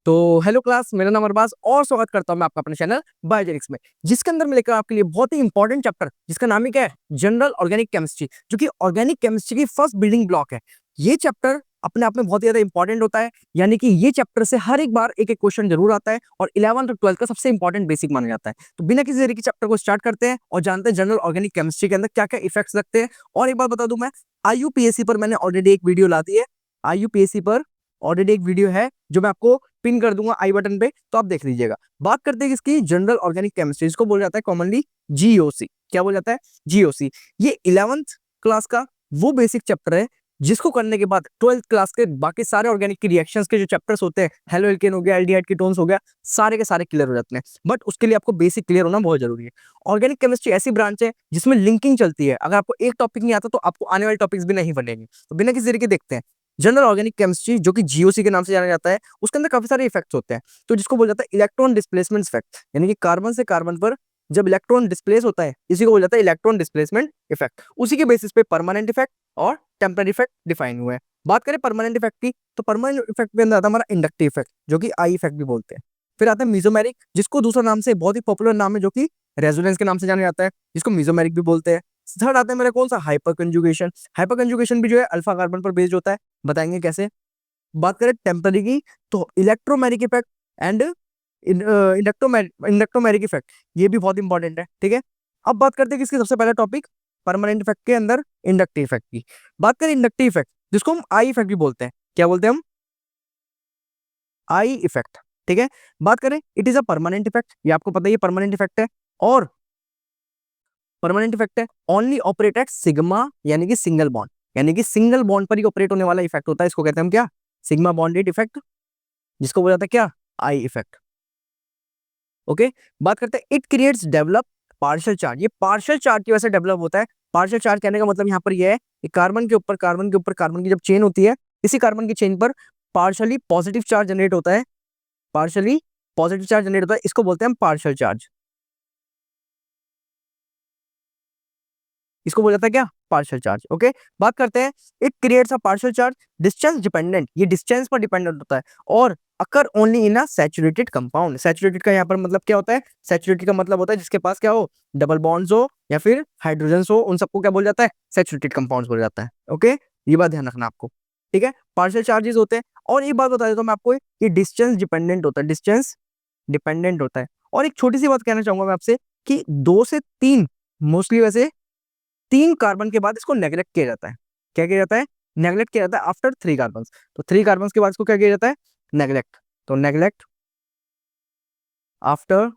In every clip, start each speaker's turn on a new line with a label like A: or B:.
A: तो hello class, मेरा नाम अरबाज और स्वागत करता हूं मैं आपका अपने चैनल बायोजेनिक्स में, जिसके अंदर मैं लेकर आपके लिए बहुत ही इंपॉर्टेंट चैप्टर जिसका नाम ही क्या है, जनरल ऑर्गेनिक केमिस्ट्री, जो कि ऑर्गेनिक केमिस्ट्री की फर्स्ट बिल्डिंग ब्लॉक है। ये चैप्टर अपने आप में बहुत ही ज्यादा इंपॉर्टेंट होता है, यानी कि ये चैप्टर से हर एक बार एक एक क्वेश्चन जरूर आता है और 11th और 12th का सबसे इंपॉर्टेंट बेसिक माना जाता है। तो बिना किसी तरीके के चैप्टर को स्टार्ट करते हैं और जानते हैं जनरल ऑर्गेनिक केमिस्ट्री के अंदर क्या क्या इफेक्ट्स लगते हैं। और एक बात बता दूं, मैं आईयूपीएससी पर मैंने ऑलरेडी एक वीडियो ला दी है। आईयूपीएससी पर ऑलरेडी एक वीडियो है जो मैं आपको पिन कर दूंगा आई बटन पे, तो आप देख लीजिएगा। बात करते हैं इसकी जनरल ऑर्गेनिक केमिस्ट्री, इसको बोला जाता है कॉमनली जीओसी। क्या बोला जाता है? जीओसी। ये 11th क्लास का वो बेसिक चैप्टर है जिसको करने के बाद 12th क्लास के बाकी सारे ऑर्गेनिक की रिएक्शंस के जो चैप्टर्स होते हैं, हेलो एल्केन हो गया, एल्डिहाइड कीटोन्स हो गया, सारे के सारे क्लियर हो जाते हैं। बट उसके लिए आपको बेसिक क्लियर होना बहुत जरूरी है। ऑर्गेनिक केमिस्ट्री ऐसी ब्रांच है जिसमें लिंकिंग चलती है। अगर आपको एक टॉपिक नहीं आता तो आपको आने वाले टॉपिक्स भी नहीं बनेंगे। तो बिना किसी तरीके देखते हैं जनरल ऑर्गेनिक केमिस्ट्री, जो कि जीओसी के नाम से जाना जाता है, उसके अंदर काफी सारे इफेक्ट्स होते हैं। तो जिसको बोला जाता है इलेक्ट्रॉन डिस्प्लेसमेंट इफेक्ट, यानी कि कार्बन से कार्बन पर जब इलेक्ट्रॉन डिस्प्लेस होता है, इसी को बोला जाता है इलेक्ट्रॉन डिस्प्लेसमेंट इफेक्ट। उसी के बेसिस पे परमानेंट इफेक्ट और टेम्पररी इफेक्ट डिफाइन हुए हैं। बात करें परमानेंट इफेक्ट की, तो परमानेंट इफेक्ट के अंदर आता है हमारा इंडक्टिव इफेक्ट, जो कि आई इफेक्ट भी बोलते हैं। फिर आता है मीजोमेरिक, जिसको दूसरा नाम से बहुत ही पॉपुलर नाम है, जो कि रेजोनेंस के नाम से जाना जाता है, जिसको मीजोमेरिक भी बोलते हैं। थर्ड आता है मेरा कौन सा, हाइपर कंजुगेशन। हाइपर कंजुगेशन भी जो है अल्फा कार्बन पर बेस्ड होता है, बताएंगे कैसे। बात करें टेम्पररी की, तो electromeric effect and inductomeric effect, ये भी बहुत इंपॉर्टेंट है। ठीक है, अब बात करते हैं किसकी, सबसे पहला टॉपिक परमानेंट इफेक्ट के अंदर इंडक्टिव इफेक्ट की। बात करें इंडक्टिव इफेक्ट, जिसको हम आई इफेक्ट भी बोलते हैं। क्या बोलते हैं हम? I effect. ठीक है, बात करें it is a permanent effect, ये आपको पता ही है परमानेंट इफेक्ट है। और परमानेंट इफेक्ट है, ओनली ऑपरेट एट सिग्मा, यानी कि सिंगल बॉन्ड, यानी कि सिंगल बॉन्ड पर ही ऑपरेट होने वाला इफेक्ट होता है। इसको कहते हैं हम क्या, सिग्मा बॉन्डेड इफेक्ट, जिसको बोला जाता है क्या, आई इफेक्ट। ओके, बात करते हैं it creates develop partial charge. ये पार्शियल चार्ज की वजह से डेवलप होता है। पार्शियल चार्ज कहने का मतलब यहाँ पर यह है कि कार्बन के ऊपर कार्बन के ऊपर कार्बन की जब चेन होती है, इसी कार्बन की चेन पर पार्शियली पॉजिटिव चार्ज जनरेट होता है। पार्शियली पॉजिटिव चार्ज जनरेट होता है, इसको बोलते हैं हम पार्शियल चार्ज। इसको बोला जाता है क्या, पार्शियल चार्ज। ओके, बात करते हैं it creates a partial charge distance dependent, ये डिस्टेंस पर डिपेंडेंट होता है। और अकर only in a saturated compound. Saturated का यहाँ पर मतलब क्या होता है, सैचुरेटेड का मतलब होता है जिसके पास क्या हो, डबल बॉन्ड्स हो या फिर हाइड्रोजन हो, उन सबको क्या बोला जाता है, सैचुरेटेड कंपाउंड्स बोला जाता है। ओके, ये बात ध्यान रखना आपको। ठीक है, पार्शियल चार्जेस होते हैं। और एक बात बता देता हूँ मैं आपको, ये डिस्टेंस डिपेंडेंट होता है, डिस्टेंस डिपेंडेंट होता है। और एक छोटी सी बात कहना चाहूंगा मैं आपसे कि 2 से 3, मोस्टली वैसे 3 कार्बन के बाद इसको नेग्लेक्ट किया जाता है। क्या किया जाता है, नेग्लेक्ट किया जाता है आफ्टर 3 कार्बन। तो 3 कार्बन के बाद इसको क्या किया जाता है, नेग्लेक्ट। तो नेग्लेक्ट आफ्टर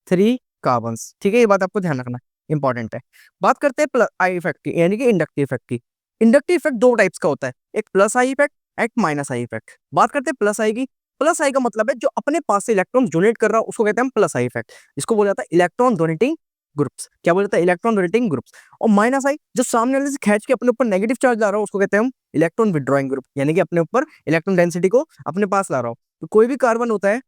A: 3 कार्बन। ठीक है, ये बात आपको ध्यान रखना इंपॉर्टेंट है। बात करते हैं प्लस आई इफेक्ट की, यानी कि इंडक्टिव इफेक्ट की। इंडक्टिव इफेक्ट 2 टाइप्स का होता है, एक प्लस आई इफेक्ट, एक माइनस आई इफेक्ट। बात करते हैं प्लस आई की। प्लस आई का मतलब है जो अपने पास से इलेक्ट्रॉन डोनेट कर रहा है, उसको कहते हैं प्लस आई इफेक्ट। इसको बोला जाता है इलेक्ट्रॉन डोनेटिंग ग्रुप्स। क्या बोला जाता है, इलेक्ट्रॉन डोनेटिंग ग्रुप्स। और माइनस आई, जो सामने वाले से खींच के अपने ऊपर नेगेटिव चार्ज ला रहा हो, उसको कहते हैं हम इलेक्ट्रॉन विड्रॉइंग ग्रुप, यानी कि अपने ऊपर इलेक्ट्रॉन डेंसिटी को अपने पास ला रहा हो। तो कोई भी कार्बन होता है,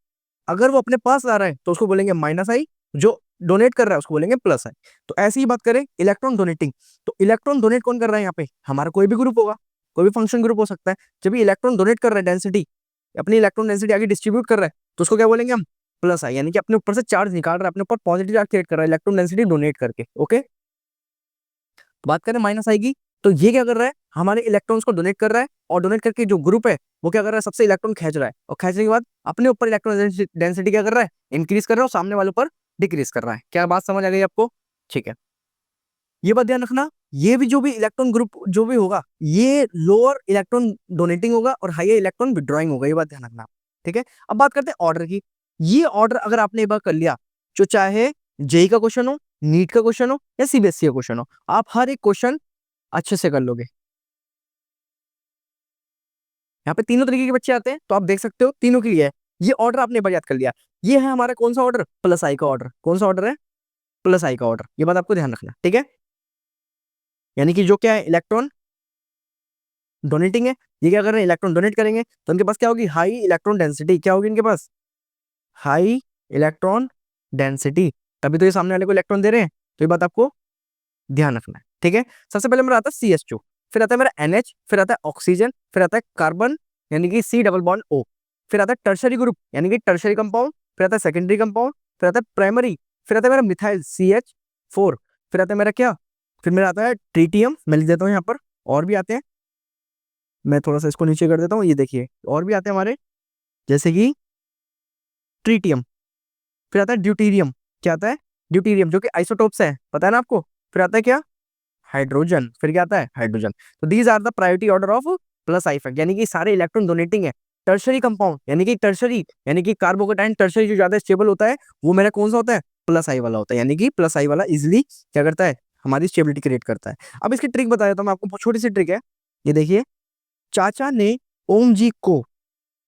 A: अगर वो अपने पास ला रहा है तो उसको बोलेंगे माइनस आई, जो डोनेट कर रहा है उसको बोलेंगे प्लस आई। तो ऐसी ही बात करें इलेक्ट्रॉन डोनेटिंग, तो इलेक्ट्रॉन डोनेट कौन कर रहा है यहाँ पे, हमारा कोई भी ग्रुप होगा, कोई भी फंक्शन ग्रुप हो सकता है। जब ये इलेक्ट्रॉन डोनेट कर रहा है, डेंसिटी अपनी इलेक्ट्रॉन डेंसिटी आगे डिस्ट्रीब्यूट कर रहा है, तो उसको क्या बोलेंगे हम, प्लस आई, यानी कि अपने ऊपर से चार्ज निकाल रहा है, अपने ऊपर पॉजिटिव चार्ज क्रिएट कर रहा है इलेक्ट्रॉन डेंसिटी डोनेट करके। ओके, बात करें माइनस आई की, तो ये क्या कर रहा है, हमारे इलेक्ट्रॉन्स को डोनेट कर रहा है, और डोनेट करके जो ग्रुप है वो क्या कर रहा है, सबसे इलेक्ट्रॉन खींच रहा है, और खींचने के बाद अपने ऊपर इलेक्ट्रॉन डेंसिटी क्या कर रहा है, इंक्रीज कर रहा है, और सामने वालों पर डिक्रीज कर रहा है। क्या बात समझ आ गई आपको? ठीक है, ये बात ध्यान रखना, ये भी जो भी इलेक्ट्रॉन ग्रुप जो भी होगा, ये लोअर इलेक्ट्रॉन डोनेटिंग होगा और हाइयर इलेक्ट्रॉन विड्रॉइंग होगा, ये बात ध्यान रखना। ठीक है, अब बात करते हैं ऑर्डर की। ये ऑर्डर अगर आपने एक बार कर लिया, जो चाहे जेई का क्वेश्चन हो, नीट का क्वेश्चन हो या सीबीएसई का क्वेश्चन हो, आप हर एक क्वेश्चन अच्छे से कर लोगे। यहाँ पे तीनों तरीके के बच्चे आते हैं, तो आप देख सकते हो तीनों के लिए है। ये ऑर्डर आपने एक बार याद कर लिया, ये है हमारा कौन सा ऑर्डर, प्लस आई का ऑर्डर। कौन सा ऑर्डर है, प्लस आई का ऑर्डर, ये बात आपको ध्यान रखना। ठीक है, यानी कि जो क्या है, इलेक्ट्रॉन डोनेटिंग है, ये क्या कर रहे हैं, इलेक्ट्रॉन डोनेट करेंगे, तो उनके पास क्या होगी, हाई इलेक्ट्रॉन डेंसिटी। क्या होगी इनके पास, हाई इलेक्ट्रॉन डेंसिटी, तभी तो ये सामने वाले को इलेक्ट्रॉन दे रहे हैं। तो ये बात आपको ध्यान रखना है। ठीक है, सबसे पहले मेरा आता है CH2, फिर आता है मेरा NH, फिर आता है ऑक्सीजन, फिर आता है कार्बन, यानी कि C डबल बॉन्ड O। फिर आता है टर्शरी ग्रुप यानी कि टर्शरी कंपाउंड, फिर आता है सेकेंडरी कंपाउंड, फिर आता है प्राइमरी, फिर आता है मेरा मिथाइल CH4, फिर आता है मेरा क्या, फिर मेरा आता है ट्रीटियम, मैं लिख देता हूँ यहाँ पर, और भी आते हैं, मैं थोड़ा सा इसको नीचे कर देता हूँ, ये देखिए और भी आते हैं हमारे, जैसे कि ट्रीटियम, फिर आता है ड्यूटीरियम, क्या आता है, ड्यूटीरियम जो कि आइसोटोप्स है, पता है ना आपको, फिर आता है क्या, हाइड्रोजन, फिर क्या आता है, हाइड्रोजन। तो these are the priority order of plus I effect, यानी कि सारे इलेक्ट्रॉन डोनेटिंग है। टर्शरी कंपाउंड यानी कि टर्शरी यानी कि कार्बोकेटाइन टर्शरी जो ज्यादा स्टेबल होता है वो मेरा कौन सा होता है, प्लस आई वाला होता है, यानी कि प्लस आई वाला इजिली क्या करता है, हमारी स्टेबिलिटी क्रिएट करता है। अब इसकी ट्रिक बता देता हूँ मैं आपको, बहुत छोटी सी ट्रिक है, ये देखिए, चाचा ने ओम जी को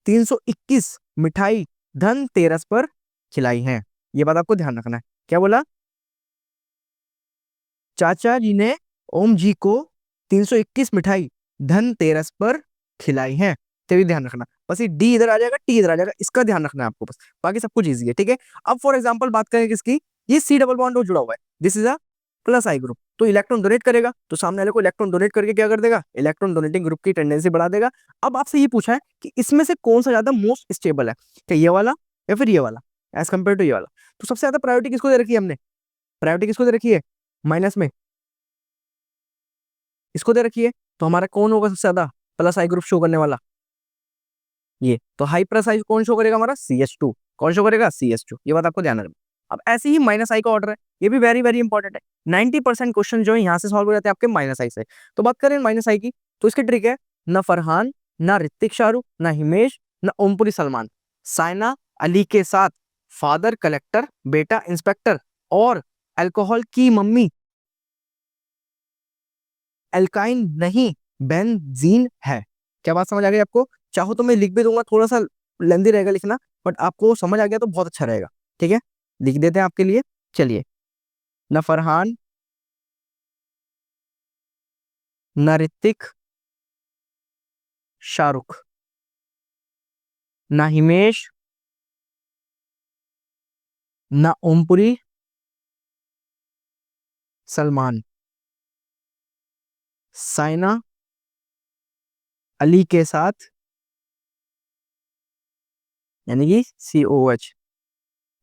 A: 321 मिठाई धनतेरस पर खिलाई है, ये बात आपको ध्यान रखना है। क्या बोला, चाचा जी ने ओम जी को 321 मिठाई धनतेरस पर खिलाई है, तो भी ध्यान रखना, बस ये डी इधर आ जाएगा, टी इधर आ जाएगा, इसका ध्यान रखना है आपको बस, बाकी सब कुछ इजी है, ठीक है। अब फॉर एग्जांपल बात करें किसकी, ये सी डबल बॉन्ड जुड़ा हुआ है, this is a plus I group, तो इलेक्ट्रॉन डोनेट करेगा, तो सामने वाले को इलेक्ट्रॉन डोनेट करके क्या कर देगा, इलेक्ट्रॉन डोनेटिंग ग्रुप की टेंडेंसी बढ़ा देगा। अब आपसे ये पूछा है कि इसमें से कौन सा ज्यादा मोस्ट स्टेबल है, क्या ये वाला या फिर ये वाला, एज कम्पेयर टू ये वाला, तो सबसे ज्यादा प्रायोरिटी किसको दे रखी है हमने, प्रायोरिटी किसको दे रखी है, माइनस में इसको दे रखी है, तो हमारा कौन होगा सबसे ज्यादा प्लस आई ग्रुप शो करने वाला, ये तो हाई प्लस आई कौन शो करेगा, हमारा CH2, कौन शो करेगा, CH2, ये बात आपको ध्यान रखना। अब ऐसे ही माइनस आई का ऑर्डर है, ये भी वेरी वेरी इंपॉर्टेंट है, 90% क्वेश्चन जो है यहाँ से सॉल्व हो जाते हैं आपके माइनस आई से। तो बात करें माइनस आई की, तो इसकी ट्रिक है, ना फरहान, ना ऋतिक शाहरुख, ना हिमेश, ना ओमपुरी सलमान, साइना अली के साथ फादर कलेक्टर, बेटा इंस्पेक्टर, और अल्कोहल की मम्मी एल्काइन नहीं बेंजीन है। क्या बात समझ आ गई आपको, चाहो तो मैं लिख भी दूंगा, थोड़ा सा लेंदी रहेगा लिखना, बट आपको समझ आ गया तो बहुत अच्छा रहेगा, ठीक है, लिख देते हैं आपके लिए। चलिए, न फरहान, न ऋतिक शाहरुख, न हिमेश, न ओमपुरी सलमान, साइना अली के साथ यानी कि COH,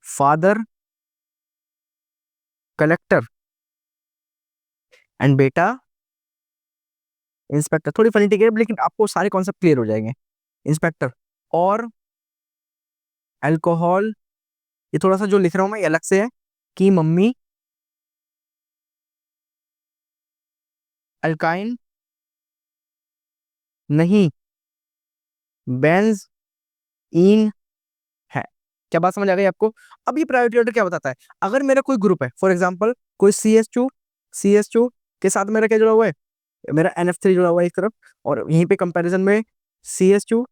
A: फादर कलेक्टर एंड बेटा इंस्पेक्टर, थोड़ी फनी टिक है लेकिन आपको सारे कॉन्सेप्ट क्लियर हो जाएंगे, इंस्पेक्टर और अल्कोहल, ये थोड़ा सा जो लिख रहा हूं मैं ये अलग से है, कि मम्मी अल्काइन नहीं बेंज इन है। क्या बात समझ आ गई आपको। अब ये प्रायोरिटी ऑर्डर क्या बताता है, अगर मेरा कोई ग्रुप है, फॉर एग्जांपल कोई सी एस टू के साथ मेरा क्या जुड़ा हुआ है, मेरा NF3 जुड़ा हुआ है एक तरफ, और यहीं पे कंपैरिजन में सी एस टू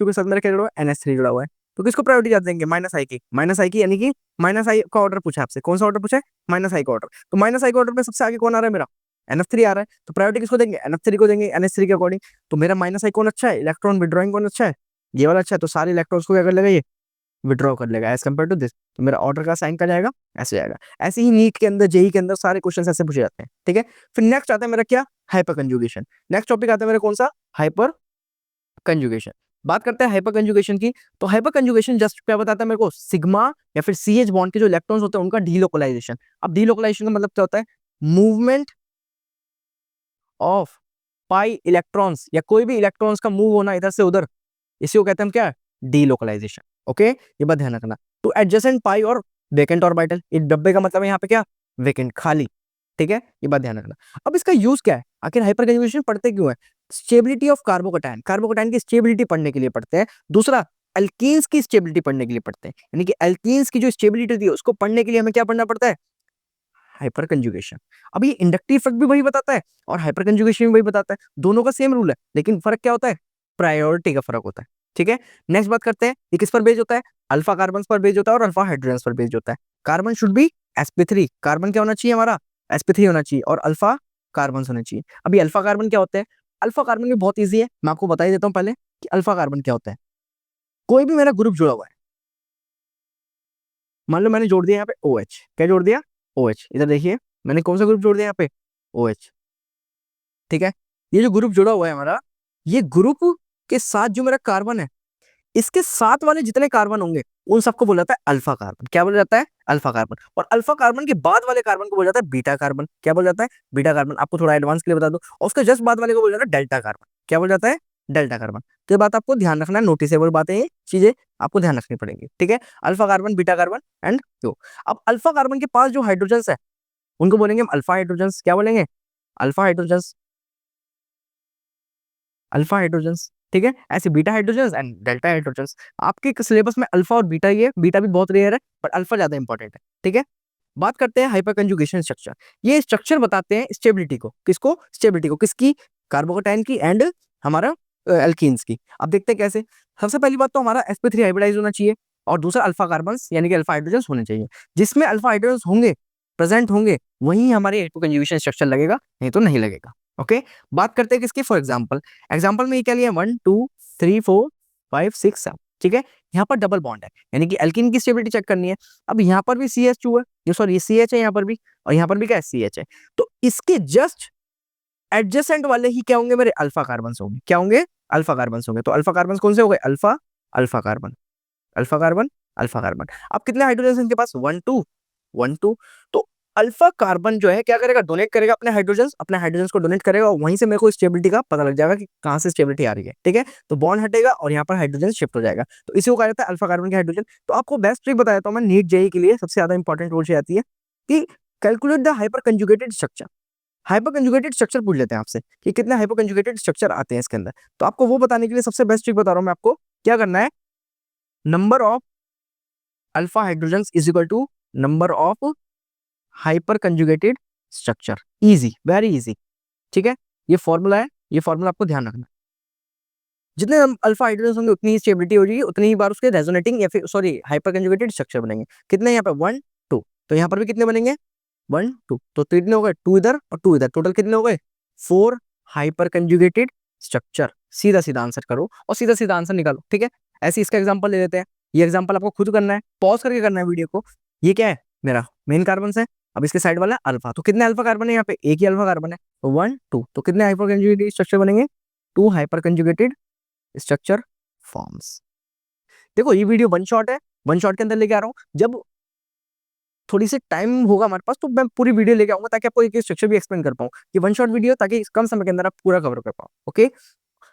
A: के साथ मेरा क्या जुड़ा हुआ है, NH3 जुड़ा हुआ है, तो किसको प्रायोरिटी ज्यादा देंगे, माइनस आई की, यानी कि माइनस आई का ऑर्डर पूछा आपसे, कौन सा ऑर्डर पूछा है, माइनस आई का ऑर्डर, तो माइनस आई का ऑर्डर में सबसे आगे कौन आ रहा है, मेरा NF3 आ रहा है, तो प्रायोरिटी किसको देंगे, NF3 को देंगे, NH3 के अकॉर्डिंग। तो मेरा माइनस आई कौन अच्छा है, इलेक्ट्रॉन विड्रॉइंग कौन अच्छा है, ये वाला अच्छा है, तो सारे इलेक्ट्रॉन्स को क्या कर लेगा, ये विड्रॉ कर लेगा एज कम्पेयर टू दिस, तो मेरा ऑर्डर का साइन का जाएगा, ऐसे जाएगा। ऐसे ही नीट के अंदर, जेई के अंदर सारे क्वेश्चन ऐसे पूछे जाते हैं, ठीक है। फिर नेक्स्ट आता है मेरा क्या, हाइपर कंजुगेशन, नेक्स्ट टॉपिक आता है मेरा कौन सा, हाइपर कंजुगेशन। बात करते हैं हाइपर कंजुगेशन की, तो हाइपर कंजुगेशन जस्ट क्या बताता है मेरे को, सिग्मा या फिर CH बॉन्ड के जो इलेक्ट्रॉन्स होते हैं उनका डीलोकलाइजेशन। अब डीलोकलाइजेशन का मतलब क्या होता है, मूवमेंट ऑफ पाई इलेक्ट्रॉन्स, या कोई भी इलेक्ट्रॉन्स का मूव होना इधर से उधर, इसी को कहते हैं हम क्या, डीलोकलाइजेशन। ओके, ये बात ध्यान रखना। तो एडजेसेंट पाई और वेकेंट ऑर्बिटल, इस डब्बे का मतलब है यहाँ पे क्या, वेकेंट खाली, ठीक है, ये बात ध्यान रखना। अब इसका यूज क्या है, आखिर हाइपर कंजुगेशन पढ़ते क्यों है, स्टेबिलिटी ऑफ कार्बोकेटाइन, कार्बोकेटाइन की स्टेबिलिटी पढ़ने के लिए पढ़ते हैं। दूसरा, एल्कीन्स की स्टेबिलिटी पढ़ने के लिए पढ़ते हैं, यानी कि एल्कीन्स की जो स्टेबिलिटी होती है उसको पढ़ने के लिए हमें क्या पढ़ना पड़ता है, हाइपर कंजुगेशन। अब ये इंडक्टिव इफेक्ट भी वही बताता है और हाइपर कंजुगेशन भी वही बताता है, दोनों का सेम रूल है, लेकिन फर्क क्या होता है, प्रायोरिटी का फर्क होता है, ठीक है। नेक्स्ट बात करते हैं, ये किस पर बेस्ड होता है, अल्फा कार्बन पर बेस्ड होता है और अल्फा हाइड्रोजन पर बेस्ड होता है। Carbon should be sp3, carbon क्या होना चाहिए हमारा, sp3 होना चाहिए, और अल्फा कार्बन होना चाहिए। अभी अल्फा कार्बन क्या होते हैं, अल्फा कार्बन भी बहुत ईजी है, मैं आपको बता ही देता हूँ पहले कि अल्फा कार्बन क्या होता है। कोई भी मेरा ग्रुप जुड़ा हुआ है, मान लो मैंने जोड़ दिया यहाँ पे OH, क्या जोड़ दिया, OH, इधर देखिए मैंने कौन सा ग्रुप जोड़ दिया यहाँ पे, OH, ठीक है। ये जो ग्रुप जुड़ा हुआ है हमारा, ये ग्रुप के साथ जो मेरा कार्बन है, इसके साथ वाले जितने कार्बन होंगे उन सबको बोला जाता है अल्फा कार्बन। क्या बोला जाता है? Alpha carbon. और अल्फा कार्बन के बाद वाले कार्बन को बोला जाता है बीटा कार्बन। क्या बोला जाता है? Beta carbon. आपको थोड़ा एडवांस के लिए बता दो। और उसके जस्ट बाद वाले को बोला जाता है डेल्टा कार्बन। क्या बोला जाता है? Delta carbon. तो ये बात आपको ध्यान रखना है, नोटिसेबल बातें, ये चीजें आपको ध्यान रखनी पड़ेंगी, ठीक है। Alpha carbon, beta carbon and Q. अब अल्फा कार्बन के पास जो हाइड्रोजन है उनको बोलेंगे हम अल्फा हाइड्रोजन। क्या बोलेंगे? अल्फा हाइड्रोजन, अल्फा हाइड्रोजन्स, ठीक है। ऐसे beta hydrogens and delta hydrogens. आपके सिलेबस में अल्फा और बीटा ही है, बीटा भी बहुत रेयर है पर अल्फा ज्यादा इंपॉर्टेंट है, ठीक है। बात करते हैं हाइपर कंजुगेशन स्ट्रक्चर। ये स्ट्रक्चर बताते हैं स्टेबिलिटी को, किसको? स्टेबिलिटी को, किसकी? कार्बोकेटाइन की एंड हमारा एल्कीन्स की। अब देखते हैं कैसे। सबसे पहली बात तो हमारा sp3 हाइब्रिडाइज होना चाहिए और दूसरा अल्फा कार्बन यानी कि अल्फा हाइड्रोजन होने चाहिए। जिसमें अल्फा हाइड्रोजन होंगे, प्रेजेंट होंगे, वहीं हमारे हाइपर कंजुगेशन स्ट्रक्चर लगेगा, नहीं तो नहीं लगेगा, ओके। बात करते हैं किसकी? फॉर एग्जाम्पल, एग्जाम्पल में ये क्या लिया? 1 2 3 4 5 6 7, ठीक है। यहाँ पर डबल बॉन्ड है यानी कि एल्कीन की स्टेबिलिटी चेक करनी है। अब यहाँ पर भी CH2 है, ये सॉरी CH है यहाँ पर भी, और यहाँ पर भी क्या है? CH है। तो इसके जस्ट एडजेसेंट वाले ही क्या होंगे? मेरे अल्फा कार्बन होंगे। क्या होंगे? अल्फा कार्बन होंगे। तो अल्फा कार्बन कौन से हो गए? Alpha, alpha carbon, alpha carbon, alpha carbon. अब कितने हाइड्रोजन इनके पास? 1 2 1 2। तो अल्फा कार्बन जो है क्या करेगा? डोनेट करेगा अपने हाइड्रोजन को डोनेट करेगा और वहीं से मेरे को स्टेबिलिटी का पता लग जाएगा कि कहां से स्टेबिलिटी आ रही है, ठीक है। तो बॉन्ड हटेगा और यहाँ पर हाइड्रोजन शिफ्ट हो जाएगा। तो इसी को कहा जाता है अल्फा कार्बन के हाइड्रोजन। तो आपको बेस्ट ट्रिक बताया था मैं नीट जेई के लिए, सबसे ज्यादा इंपॉर्टेंट वो आती है कि calculate the hyper conjugated structure. Hyper conjugated structure पूछ लेते हैं आपसे कि कितने हाइपर कंजुगेटेड स्ट्रक्चर आते हैं इसके अंदर। तो आपको वो बताने के लिए सबसे बेस्ट ट्रिक बता रहा हूं मैं आपको। क्या करना है? Number of alpha hydrogen is equal to number of hyper conjugated structure. Easy, very easy, ठीक है। ये फॉर्मूला है, ये फॉर्मूला आपको ध्यान रखना। जितने अल्फा हाइड्रोजन होंगे उतनी ही स्टेबिलिटी हो जाएगी, उतनी ही बार उसके रेजोनेटिंग या फिर सॉरी हाइपर कंजुगेटेड स्ट्रक्चर बनेंगे। कितने यहाँ पे? 1 2। तो यहाँ पर भी कितने बनेंगे? 1 2। तो कितने हो गए? 2 इधर और 2 इधर, टोटल कितने हो गए? 4 हाइपर कंजुगेटेड स्ट्रक्चर। सीधा सीधा आंसर करो और सीधा सीधा आंसर निकालो, ठीक है। ऐसे इसका एग्जांपल ले लेते हैं। ये एग्जांपल आपको खुद करना है, पॉज करके करना है वीडियो को। ये क्या है? मेरा मेन कार्बन है। अब इसके साइड वाला अल्फा, तो कितने अल्फा कार्बन है यहाँ पे? एक ही अल्फा कार्बन है, तो 1 2। तो कितने हाइपर कंजुगेटेड स्ट्रक्चर बनेंगे? 2 हाइपर कंजुगेटेड स्ट्रक्चर फॉर्म्स। देखो ये वीडियो वन शॉट है, वन शॉट के अंदर लेके आ रहा हूँ। जब थोड़ी सी टाइम होगा हमारे पास तो मैं पूरी वीडियो लेके आऊंगा ताकि आपको एक स्ट्रक्चर भी एक्सप्लेन कर पाऊँ। ये वन शॉट वीडियो ताकि कम समय के अंदर आप पूरा कवर कर पाओ, ओके।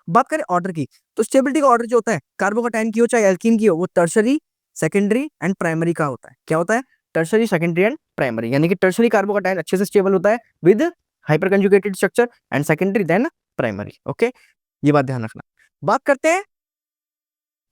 A: बात करें ऑर्डर की, तो स्टेबिलिटी का ऑर्डर जो होता है कार्बोकेटाइन की हो चाहे एल्कीन की हो, वो टर्शरी, सेकेंडरी एंड प्राइमरी का होता है। क्या होता है? Tertiary, secondary and primary. यानी कि टर्शरी कार्बोकेटाइन अच्छे से स्टेबल होता है with hyper conjugated structure and secondary then primary, okay. ये बात ध्यान रखना। बात करते हैं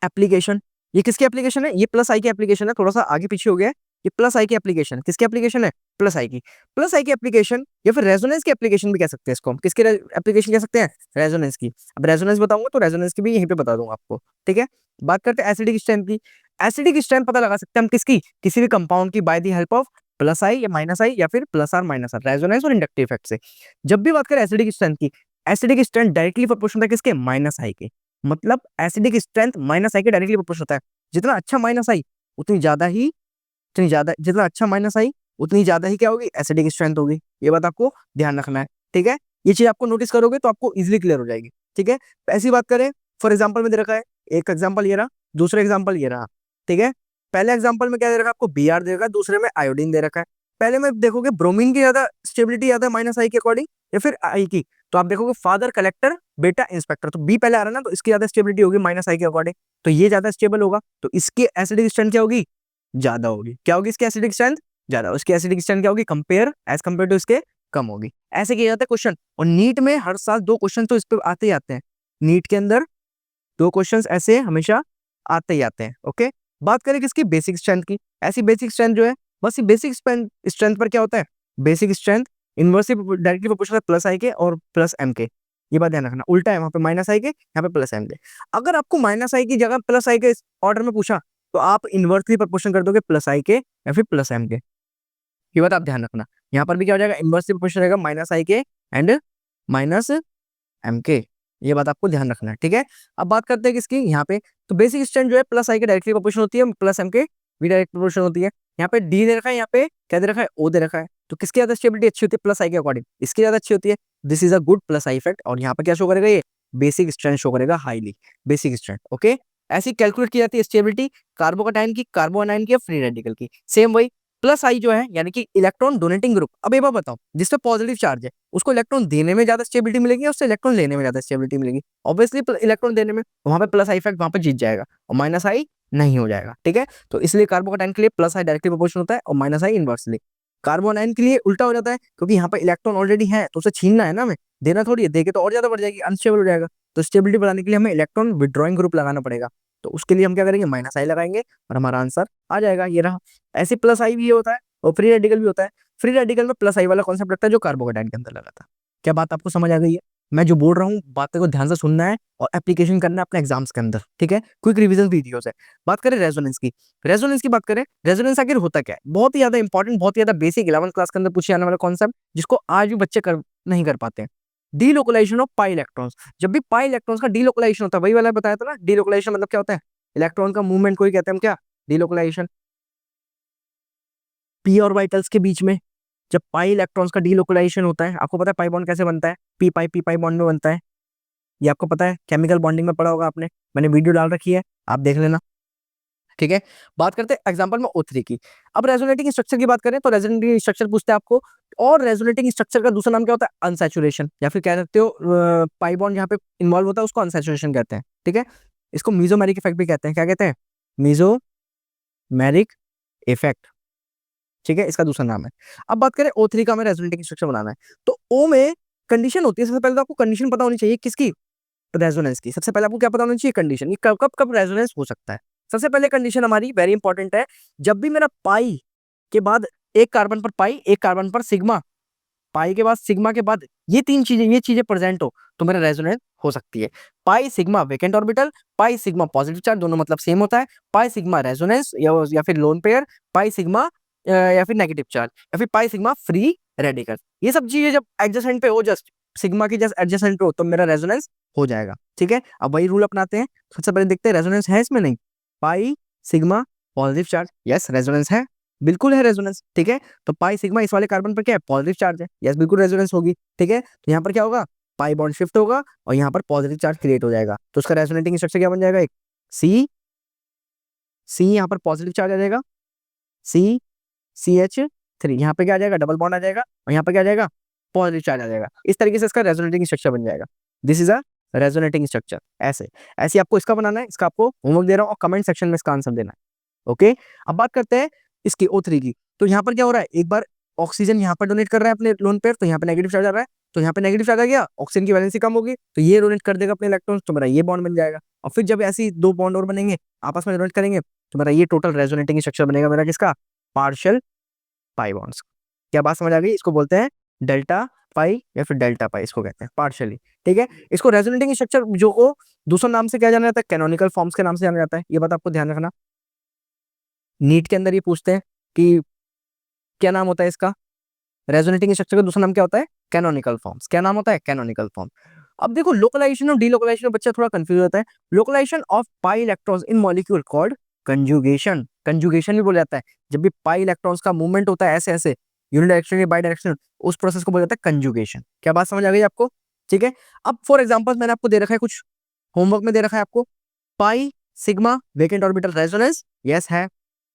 A: एप्लीकेशन। ये किसकी एप्लीकेशन है? ये प्लस आई की एप्लीकेशन है, थोड़ा सा आगे पीछे हो गया है। ये प्लस आई की एप्लीकेशन, किसकी एप्लीकेशन है? प्लस आई की। प्लस आई की एप्लीकेशन या फिर रेजोनेंस की एप्लीकेशन भी कह सकते हैं इसको हम। किसकी एप्लीकेशन कह सकते हैं? रेजोनेंस की। अब रेजोनेंस बताऊंगा तो रेजोनेंस की भी यहीं पे बता दूंगा आपको, ठीक है। बात करते हैं एसिडिक स्ट्रेंथ की। एसिडिक स्ट्रेंथ पता लगा सकते हैं हम किसकी? किसी भी कंपाउंड की by the help of plus I या माइनस आई या फिर plus R minus R, resonance और इंडक्टिव इफेक्ट से। जब भी बात करें एसिडिक स्ट्रेंथ की, एसिडिक स्ट्रेंथ डायरेक्टली प्रोपोर्शनल है किसके? माइनस आई के। मतलब एसिडिक स्ट्रेंथ माइनस आई के डायरेक्टली प्रोपोर्शनल होता है। जितना अच्छा माइनस आई उतनी ज्यादा ही, उतनी ज्यादा, जितना अच्छा माइनस आई उतनी ज्यादा ही क्या होगी? एसिडिक स्ट्रेंथ होगी। ये बात आपको ध्यान रखना है, ठीक है। ये चीज आपको नोटिस करोगे तो आपको इजीली क्लियर हो जाएगी, ठीक है। तो ऐसी बात करें, फॉर एग्जाम्पल में दे रखा है, एक एग्जाम्पल ये रहा, दूसरा एग्जाम्पल ये रहा, ठीक है। पहले एग्जाम्पल में क्या दे रखा है आपको? Br दे रखा है, दूसरे में आयोडीन दे रखा है। पहले में देखोगे ब्रोमीन की ज्यादा स्टेबिलिटी ज्यादा है माइनस आई के अकॉर्डिंग या फिर आई की, तो आप देखोगे फादर कलेक्टर बेटा इंस्पेक्टर, तो बी पहले आ रहा है ना, तो इसकी ज्यादा स्टेबिलिटी होगी माइनस आई के अकॉर्डिंग, तो ये ज्यादा स्टेबल होगा, तो इसकी एसिडिक स्ट्रेंथ क्या होगी? ज्यादा होगी। क्या होगी इसकी एसिडिक स्ट्रेंथ? ज्यादा। उसकी एसिडिक स्ट्रेंथ क्या होगी? कंपेयर एज कंपेयर टू इसके कम होगी। ऐसे किया जाता है क्वेश्चन। और नीट में हर साल 2 क्वेश्चन तो इस पे आते ही आते हैं। नीट के अंदर 2 क्वेश्चन ऐसे हमेशा आते ही आते हैं, ओके। बात करें किसकी? बेसिक स्ट्रेंथ की। ऐसी बेसिक स्ट्रेंथ जो है, बस ये बेसिक स्ट्रेंथ पर क्या होता है? Basic strength inversely directly proportional है प्लस आई के और प्लस एम के। ये बात ध्यान रखना, उल्टा है, वहां पे माइनस आई के, यहाँ पे प्लस एम के। अगर आपको माइनस आई की जगह प्लस आई के ऑर्डर में पूछा तो आप इनवर्सली प्रोपोर्शन कर दोगे प्लस आई के या फिर प्लस एम के। ये बात आप ध्यान रखना। यहाँ पर भी क्या हो जाएगा? इनवर्सली प्रोपोर्शन रहेगा माइनस आई के एंड माइनस एम के। ये बात आपको ध्यान रखना है, ठीक है। अब बात करते हैं किसकी? यहाँ पे तो बेसिक स्ट्रेंथ जो है प्लस आई के डायरेक्टली प्रोपोर्शन होती है, प्लस एम के भी डायरेक्ट प्रोपोर्शन होती है। यहाँ पे डी दे रखा है, यहाँ पे क्या दे रखा है? ओ दे रखा है। तो किसकी ज्यादा स्टेबिलिटी अच्छी होती है? प्लस आई के अकॉर्डिंग इसकी ज्यादा अच्छी होती है। This is a good plus I effect. और यहाँ पे क्या शो करेगा? ये बेसिक स्ट्रेंथ शो करेगा, हाईली बेसिक स्ट्रेंथ, ओके। ऐसी कैलकुलेट की जाती है स्टेबिलिटी कार्बोकैटायन की, कार्बोनाइन की या फ्री रेडिकल की। सेम वही प्लस आई जो है यानी कि इलेक्ट्रॉन डोनेटिंग ग्रुप। अब एक बार बताओ, जिसपे पॉजिटिव चार्ज है उसको इलेक्ट्रॉन देने में ज्यादा स्टेबिलिटी मिलेगी, उससे इलेक्ट्रॉन लेने में ज्यादा स्टेबिलिटी मिलेगी। ऑब्वियसली इलेक्ट्रॉन देने में वहां पे प्लस आई इफेक्ट वहां पे जीत जाएगा और माइनस आई नहीं हो जाएगा। ठीक है, तो इसलिए कार्बोकैटायन के लिए प्लस आई डायरेक्टली प्रोपोर्शनल होता है और माइनस आई इनवर्सली। कार्बोनाइन के लिए उल्टा हो जाता है, क्योंकि यहाँ पर इलेक्ट्रॉन ऑलरेडी है तो उसे छीनना है ना हमें, देना थोड़ी है, देके तो और ज्यादा बढ़ जाएगी, अनस्टेबल हो जाएगा। तो स्टेबिलिटी बढ़ाने के लिए हमें इलेक्ट्रॉन विड्रॉइंग ग्रुप लगाना पड़ेगा। तो उसके लिए हम क्या करेंगे, माइनस आई लगाएंगे और हमारा आंसर आ जाएगा, ये रहा। ऐसे प्लस आई भी होता है और फ्री रेडिकल भी होता है। फ्री रेडिकल में प्लस आई वाला कॉन्सेप्ट लगता है जो कार्बोकैटायन के अंदर लगा था। क्या बात आपको समझ आ गई है? मैं जो बोल रहा हूँ बातें को ध्यान से सुनना है और एप्लीकेशन करना है अपने एग्जाम्स के अंदर। ठीक है, क्विक रिवीजन वीडियोस है। बात करें रेजोनेंस की, रेजोनेंस की बात करें, रेजोनेंस आखिर होता क्या है? बहुत ही ज्यादा इंपॉर्टेंट, बहुत ही ज्यादा बेसिक 11th क्लास के अंदर पूछे जाने वाला कॉन्सेप्ट, जिसको आज भी बच्चे नहीं कर पाते हैं। Delocalization of pi electrons. जब भी पाई इलेक्ट्रॉन्स का डीलोकलाइजेशन होता है, वही वाला बताया था ना, डीलोकलाइजेशन मतलब क्या होता है, इलेक्ट्रॉन का मूवमेंट को ही कहते हैं हम क्या, डीलोकलाइजेशन। पी ऑर्बिटल्स के बीच में जब पाई इलेक्ट्रॉन्स का डीलोकलाइजेशन होता है, आपको पता है पाई बॉन्ड कैसे बनता है, पी पाई बॉन्ड में बनता है। ये आपको पता है, केमिकल बॉन्डिंग में पढ़ा होगा आपने, मैंने वीडियो डाल रखी है, आप देख लेना। ठीक है, बात करते हैं एग्जांपल में O3 की। अब रेजोनेटिंग स्ट्रक्चर की बात करें तो रेजोनेटिंग स्ट्रक्चर पूछता है आपको, और रेजोनेटिंग स्ट्रक्चर का दूसरा नाम क्या होता है, अनसैचुरेशन, या फिर कह सकते हो पाई बॉन्ड जहाँ पे इन्वॉल्व होता है उसको अनसैचुरेशन कहते हैं। ठीक है, इसको मीजोमेरिक इफेक्ट भी कहते हैं। क्या कहते हैं, मीजोमेरिक इफेक्ट। ठीक है, इसका दूसरा नाम है। अब बात करें O3 का, हमें रेजोनेटिंग स्ट्रक्चर बनाना है तो O में कंडीशन होती है, सबसे पहले तो आपको कंडीशन पता होनी चाहिए किसकी, रेजोनेंस की। सबसे पहले आपको क्या पता होना चाहिए, कंडीशन, ये कब कब कब रेजोनेंस हो सकता है। सबसे पहले कंडीशन हमारी वेरी इंपॉर्टेंट है, जब भी मेरा पाई के बाद एक कार्बन पर पाई, एक कार्बन पर सिग्मा, पाई के बाद सिग्मा के बाद ये चीजें प्रेजेंट हो तो मेरा रेजोनेंस हो सकती है। पाई सिग्मा वेकेंट ऑर्बिटल, पाई सिग्मा पॉजिटिव चार्ज, दोनों मतलब सेम होता है। पाई सिग्मा रेजोनेंस या फिर लोन पेयर, पाई सिग्मा या फिर नेगेटिव चार्ज, या फिर पाई सिग्मा फ्री रेडिकल। ये सब चीजें जब एडजेसेंट पे हो, जस्ट सिग्मा की जस्ट एडजेसेंट पे हो, तो मेरा रेजोनेंस हो जाएगा। ठीक है, अब वही रूल अपनाते हैं। सबसे पहले देखते हैं रेजोनेंस है इसमें, नहीं, पाई sigma positive charge, yes resonance है, बिल्कुल है रेजोनेंस। ठीक है, तो पाई सिग्मा इस वाले कार्बन पर क्या है, पॉजिटिव चार्ज है, यस बिल्कुल रेजोनेंस होगी। ठीक है, तो यहाँ पर क्या होगा, पाई बॉन्ड शिफ्ट होगा और यहाँ पर पॉजिटिव चार्ज क्रिएट हो जाएगा, तो उसका रेजोनेटिंग स्ट्रक्चर क्या बन जाएगा, एक सी, यहाँ पर पॉजिटिव चार्ज आ जाएगा, CH3, यहाँ पे क्या आ जाएगा, डबल बॉन्ड आ जाएगा और यहाँ पे क्या आ जाएगा, पॉजिटिव चार्ज आ जाएगा। इस तरीके से इसका रेजोनेटिंग स्ट्रक्चर बन जाएगा। This is a resonating structure. ऐसे ऐसे आपको इसका बनाना है, इसका आपको होमवर्क दे रहा हूँ और कमेंट सेक्शन में इसका आंसर देना है। ओके, अब बात करते हैं इसकी O3 की। तो यहाँ पर क्या हो रहा है, एक बार ऑक्सीजन यहाँ पर डोनेट कर रहा है अपने लोन पेयर, तो यहाँ पे नेगेटिव चार्ज आ रहा है, तो यहाँ पे नेगेटिव चार्ज आ गया, ऑक्सीजन की वैलेंसी कम होगी तो ये डोनेट कर देगा अपने इलेक्ट्रॉन्स, तो मेरा ये बॉन्ड बन जाएगा। और फिर जब ऐसी दो बॉन्ड और बनेंगे, आपस में डोनेट करेंगे, तो मेरा ये टोटल रेजोनेटिंग स्ट्रक्चर बनेगा मेरा किसका, पार्शियल पाई बॉन्ड्स। क्या बात समझ आ गई? इसको बोलते हैं डेल्टा पाई या फिर डेल्टा पाई, इसको कहते हैं पार्शियली। ठीक है, इसको रेजोनेटिंग स्ट्रक्चर जो को दूसरा नाम से क्या जाना जाता है, कैनोनिकल फॉर्म्स के नाम से जाना जाता है। ये बात आपको ध्यान रखना, नीट के अंदर ये पूछते हैं कि क्या नाम होता है इसका, रेजोनेटिंग स्ट्रक्चर का दूसरा नाम क्या होता है, कैनोनिकल फॉर्म्स। क्या नाम होता है, कैनोनिकल फॉर्म। अब देखो लोकलाइजेशन और डीलोकलाइजेशन में बच्चा थोड़ा कंफ्यूज होता है। Localization of pi electrons in molecule called conjugation, conjugation भी बोला जाता है। जब भी पाई इलेक्ट्रॉन्स का मूवमेंट होता है ऐसे ऐसे, यूनि डायरेक्शन या बाई डायरेक्शन, उस प्रोसेस को बोला जाता है कंजुगेशन। क्या बात समझ आ गई आपको? ठीक है, अब फॉर एग्जाम्पल मैंने आपको दे रखा है, कुछ होमवर्क में दे रखा है आपको, pi sigma vacant orbital resonance, yes है।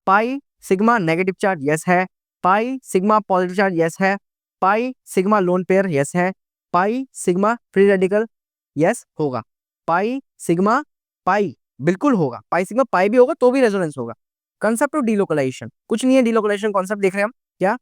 A: Pi sigma negative charge, yes है। Pi sigma positive charge, yes है। Pi sigma lone pair, yes है। Pi sigma free radical, yes होगा। पाई सिग्मा पाई बिल्कुल होगा, पाई सिग्मा पाई भी होगा तो भी रेजोनेंस होगा। कंसेप्ट ऑफ डीलोकलाइजेशन कुछ नहीं है, डीलोकलाइजेशन कॉन्सेप्ट देख रहे हैं हम क्या,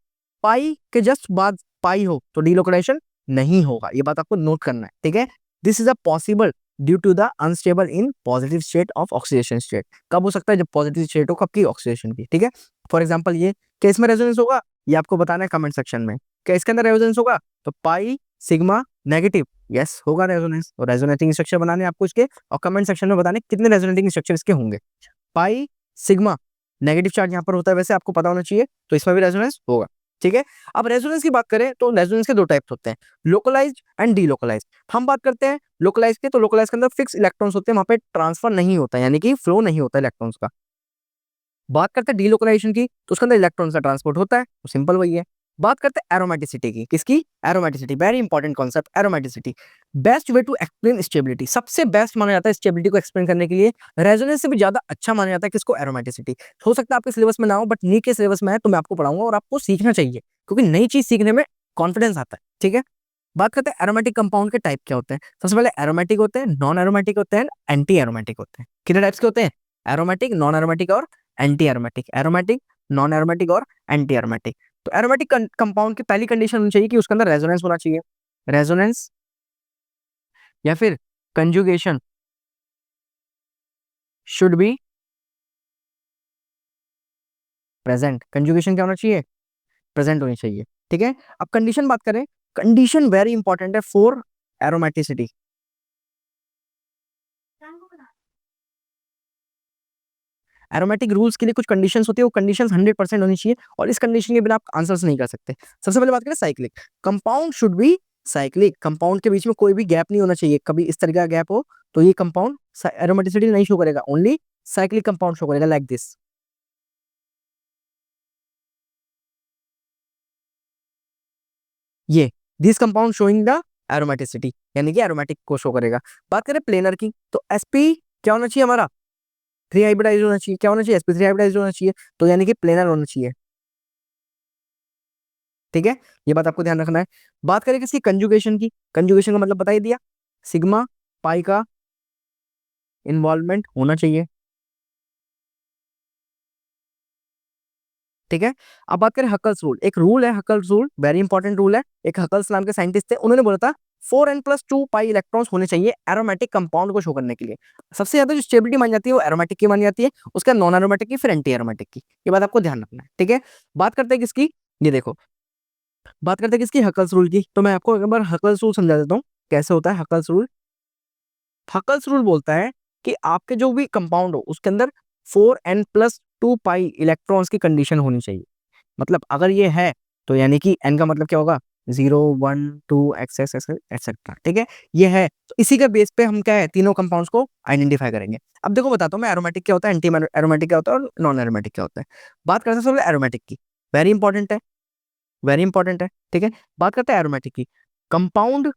A: पाई के जस्ट बाद पाई हो तो डीलोकलाइजेशन नहीं होगा, ये बात आपको नोट करना है। ठीक है, this is a possible due to the unstable in positive state of oxidation state. कब हो सकता है, जब पॉजिटिव स्टेट हो, कब की, ऑक्सीडेशन की। ठीक है, फॉर एग्जांपल ये क्या इसमें रेजोनेंस होगा, ये आपको बताना है कमेंट सेक्शन में। क्या इसके अंदर रेजोनेंस होगा, तो पाई सिग्मा नेगेटिव, यस होगा रेजोनेंस। और रेजोनेटिंग स्ट्रक्चर बनाने आपको इसके, और कमेंट सेक्शन में बताने कितने रेजोनेटिंग स्ट्रक्चर इसके होंगे। पाई सिग्मा नेगेटिव चार्ज यहाँ पर होता है, वैसे आपको पता होना चाहिए, तो इसमें भी रेजोनेंस होगा। ठीक है, अब रेजोनेंस की बात करें तो रेजोनेंस के दो टाइप्स होते हैं, लोकलाइज्ड एंड डीलोकलाइज्ड। हम बात करते हैं लोकलाइज के, तो लोकलाइज के अंदर फिक्स इलेक्ट्रॉन्स होते हैं, वहां पे ट्रांसफर नहीं होता है, यानी कि फ्लो नहीं होता इलेक्ट्रॉन्स का। बात करते हैं डीलोकलाइजेशन की, तो उसके अंदर इलेक्ट्रॉन्स का ट्रांसपोर्ट होता है, तो सिंपल वही है। बात करते हैं एरोमेटिसिटी की, किसकी? Aromaticity, very important concept aromaticity. Best way to explain stability, सबसे बेस्ट माना जाता है स्टेबिलिटी को एक्सप्लेन करने के लिए, रेजोनेंस से भी ज्यादा अच्छा माना जाता है किसको? एरोमेटिसिटी। हो सकता है आपके सिलेबस में ना हो, बट नीट के सिलेबस में है, तो मैं आपको पढ़ाऊंगा और आपको सीखना चाहिए, क्योंकि नई चीज सीखने में कॉन्फिडेंस आता है, ठीक है। बात करते हैं एरोमेटिक कंपाउंड के टाइप क्या होते हैं। सबसे पहले एरोमेटिक होते हैं, नॉन एरोमेटिक होते हैं, एंटी एरोमेटिक होते हैं। कितने टाइप्स के होते हैं? एरोमेटिक, नॉन एरोमेटिक और anti aromatic. Aromatic, non aromatic और एंटी एरोमेटिक। तो एरोमेटिक कंपाउंड की पहली कंडीशन होनी चाहिए कि उसके अंदर रेजोनेंस होना चाहिए। रेजोनेंस या फिर conjugation should be present. Conjugation क्या होना चाहिए? प्रेजेंट होनी चाहिए, ठीक है। अब कंडीशन बात करें, कंडीशन वेरी इंपॉर्टेंट है फॉर एरोमेटिसिटी। एरोमेटिक रूल्स के लिए कुछ कंडीशंस होती है, वो कंडीशंस 100% होनी चाहिए, और इस कंडीशन के बिना आप आंसर्स नहीं कर सकते। सबसे पहले बात करें cyclic, compound should be cyclic. Compound के बीच में कोई भी गैप नहीं होना चाहिए, कभी इस तरह का गैप हो तो ये कंपाउंड एरोमेटिसिटी नहीं शो करेगा, ओनली साइक्लिक कंपाउंड शो करेगा, लाइक दिस। ये this compound showing the aromaticity, यानी कि एरोमेटिक को शो करेगा। बात करें प्लेनर की, तो एसपी क्या होना चाहिए हमारा? थ्री हाइब्रिडाइज होना चाहिए। क्या होना चाहिए? sp3 हाइब्रिडाइज होना चाहिए, तो यानी कि प्लेनर होना चाहिए, ठीक है। ये बात आपको ध्यान रखना है। बात करें किसकी? कंजुगेशन की। कंजुगेशन का मतलब बता ही दिया, सिग्मा पाई का इन्वॉल्वमेंट होना चाहिए, ठीक है। अब बात करें हकल्स रूल, एक रूल है Huckel's rule, very important rule है। एक हकल्स नाम के साइंटिस्ट थे, उन्होंने बोला था 4n+2 पाई इलेक्ट्रॉन्स होने चाहिए एरोमेटिक कंपाउंड को शो करने के लिए। सबसे ज्यादा जो स्टेबिलिटी मानी जाती है वो एरोमेटिक की मानी जाती है, उसका नॉन एरोमेटिक की, फिर एंटी एरोमेटिक की। ये बात आपको ध्यान रखना है, ठीक है। बात करते हैं किसकी? ये देखो, बात करते हैं किसकी? हकल्स रूल की। तो मैं आपको एक बार हकल्स रूल समझा देता हूँ, कैसे होता है हकल्स रूल। हकल्स रूल बोलता है कि आपके जो भी कंपाउंड हो उसके अंदर 4n+2 पाई इलेक्ट्रॉन्स की कंडीशन होनी चाहिए। मतलब अगर ये है तो यानी कि n का मतलब क्या होगा? 0 1 2 एक्सेट्रा, ठीक है। ये है तो इसी के बेस पे हम क्या है, तीनों कंपाउंड्स को आइडेंटिफाई करेंगे। अब देखो बताता हूँ मैं, एरोमेटिक क्या होता है, एंटी एरोमेटिक क्या होता है, और नॉन एरोमेटिक क्या होता है। बात करते हैं सबसे एरोमेटिक की, वेरी इंपॉर्टेंट है, वेरी इंपॉर्टेंट है, ठीक है। बात करते हैं एरोमेटिक की, कंपाउंड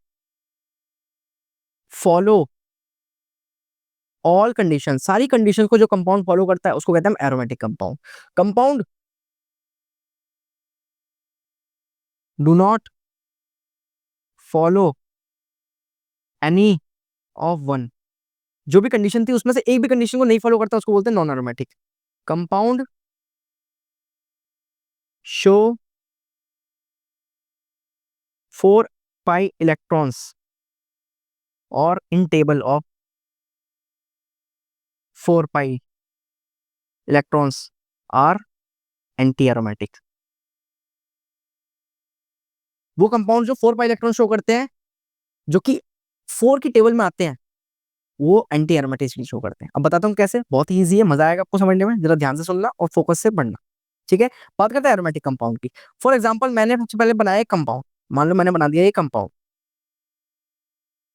A: फॉलो ऑल कंडीशन, सारी कंडीशन को जो कंपाउंड फॉलो करता है उसको कहते हैं aromatic compound. Compound do not follow any of one, जो भी कंडीशन थी उसमें से एक भी कंडीशन को नहीं फॉलो करता उसको बोलते हैं non aromatic. Compound show 4 pi electrons और unstable of 4 pi electrons are anti aromatic. वो कंपाउंड जो 4 पाई इलेक्ट्रॉन शो करते हैं, जो कि 4 की टेबल में आते हैं, वो एंटी एरोमेटिसिटी शो करते हैं। अब बताता हूँ कैसे, बहुत ही ईजी है, मजा आएगा आपको समझने में, जरा ध्यान से सुनना और फोकस से पढ़ना, ठीक है। बात करते हैं एरोमेटिक कंपाउंड की। फॉर एग्जांपल मैंने सबसे पहले बनाया एक कंपाउंड, मान लो मैंने बना दिया ये कंपाउंड,